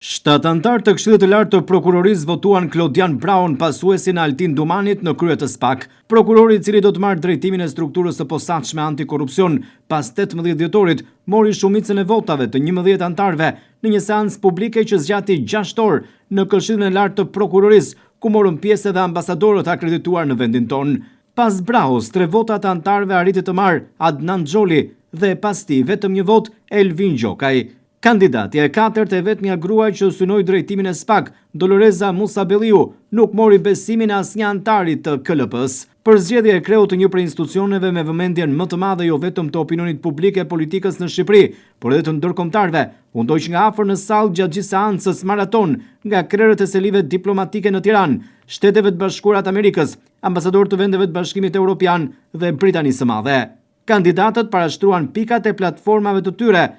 7 anëtar të Këshillit të Lartë të Prokurorisë votuan Klodian Braun pasuesin e Altin Dumanit në krye të SPAK. Prokurori i cili do të marrë drejtimin e strukturës së posaçme antikorrupsion pas 18 dhjetorit mori shumicën e votave të 11 anëtarëve në një seancë publike që zgjati 6 orë në Këshillin e Lartë të Prokurorisë, ku morën pjesë edhe ambasadorët akredituar në vendin tonë. Pas Braus, 3 vota të anëtarëve arriti të marrë Adnan Xholi dhe pas tij vetëm 1 vot Elvin Gjokaj. Kandidatja e 4 e vetmja gruaj që synoi drejtimin e SPAK, Doloreza Musabelliu, nuk mori besimin e asnjë antari të KLP-s. Përzgjedhja e kreut të një prej institucioneve me vëmendjen më të madhe jo vetëm të opinionit publik e politikës në Shqipëri, por edhe të ndërkombëtarëve, u ndoq nga afër në sallë gjatë gjithë seancës maraton nga krerët e selive diplomatike në Tiranë, Shteteve të Bashkuara të Amerikës, ambasadorë të vendeve të Bashkimit Evropian dhe Britanisë së Madhe. Kandidatët parashtruan pikat e platformave të tyre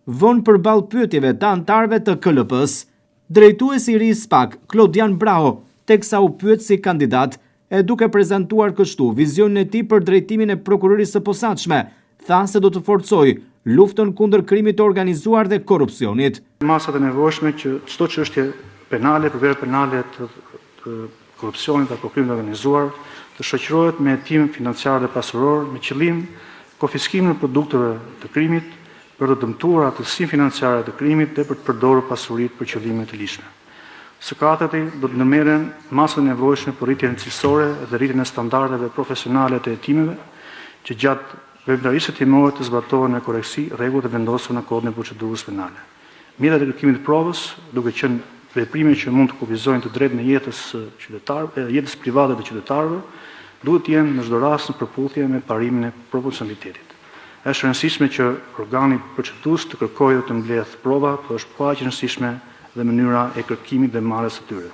vënë përballë pyetjeve të anëtarëve të KLP-s. Drejtuesi i ri i SPAK, Klodian Braun, teksa u pyet si kandidat, e duke prezantuar kështu vizionin e tij për drejtimin e prokurorisë së posaçme, tha se do të forcojë luftën kundër krimit të organizuar dhe korrupsionit. Masat e nevojshme që çdo çështje penale, përveç penale të korrupsionit apo krimit të organizuar, të shoqërohet me hetim financiar dhe pasuror me qëllim konfiskimin e produkteve të krimit, për të dëmtuar aftësinë financiare të krimit dhe për të përdorur pasuritë për qëllime të lishme. Së katërti, do të ndërmerren masat e nevojshme për rritjen cilësore dhe rritjen e standardeve profesionale të hetimeve, që gjatë veprimtarisë hetimore të zbatohen me korrektësi rregullat e vendosura në Kodin e Procedurës Penale. Mjetet e kërkimit të provës, duke qenë veprime që mund të kufizojnë të drejtën e jetës private të qytetarëve, duhet të jenë në çdo rast në përputhje me parimin e proporcionalitetit. Është rëndësishme që organi procedues të kërkojë dhe të mbledh prova, por është po aq rëndësishme dhe mënyra e kërkimit dhe marrjes së tyre.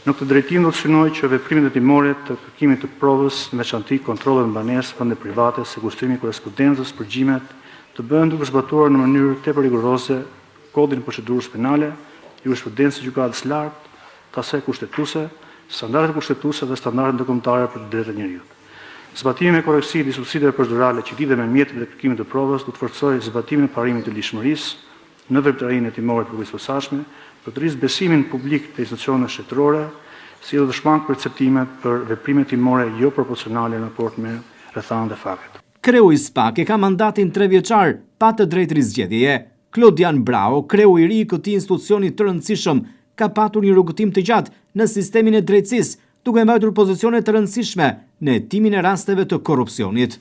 Në këtë drejtim do të synoj që veprimet hetimore të kërkimit të provës, në veçanti kontrollet në banesë, vende private, sekustrimi i korrespondencës, përgjimet, të bëhen duke zbatuar në mënyrë tepër rigoroze Kodin e Procedurës Penale, jurisprudencën e gjykatës së lartë, të asaj kushtetuese, standardet kushtetuese dhe standardet ndërkombëtare për të drejtat e njeriut. Zbatimi me korrektësi i dispozitiveve procedurale që lidhen me mjetet e kërkimit të provës do të forcojë zbatimin e parimit të lishmërisë në veprimtarinë hetimore të prokurorisë posaçme, për të rrisë besimin publik të institucioneve shtetërore, si edhe të shmangë perceptimet për veprime hetimore jo proporcionale në raport me rrethanat e faktit. Kreu i SPAK e ka mandatin 3 vjeçar pa të drejtë rizgjedhjeje. Klodian Braun, kreu i ri i këtij institucioni të rëndësishëm, ka patur një rrugëtim të gjatë në sistemin e drejtësisë, duke mbajtur pozicione të rëndësishme në hetimin e rasteve të korrupsionit.